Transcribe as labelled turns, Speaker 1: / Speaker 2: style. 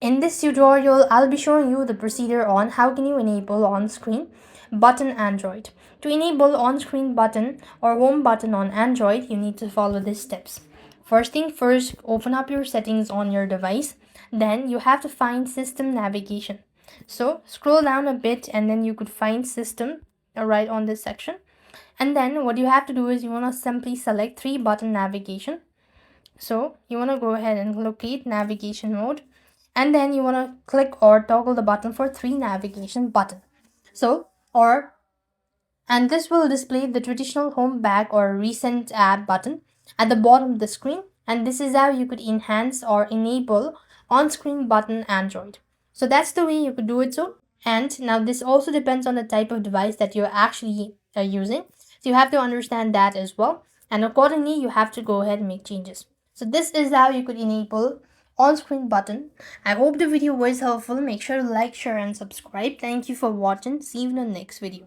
Speaker 1: In this tutorial, I'll be showing you the procedure on how can you enable on-screen button Android. To enable on-screen button or home button on Android, you need to follow these steps. First thing first, open up your settings on your device. Then you have to find system navigation. So scroll down a bit and then you could find system right on this section. And then what you have to do is you want to simply select 3-button navigation. So you want to go ahead and locate navigation mode, and then you want to click or toggle the button for 3 navigation button. And this will display the traditional home back or recent app button at the bottom of the screen, and this is how you could enhance or enable on-screen button Android. So that's the way you could do it. And now this also depends on the type of device that you're actually using, so you have to understand that as well, and accordingly you have to go ahead and make changes. So this is how you could enable on-screen button. I hope the video was helpful. Make sure to like, share and subscribe. Thank you for watching. See you in the next video.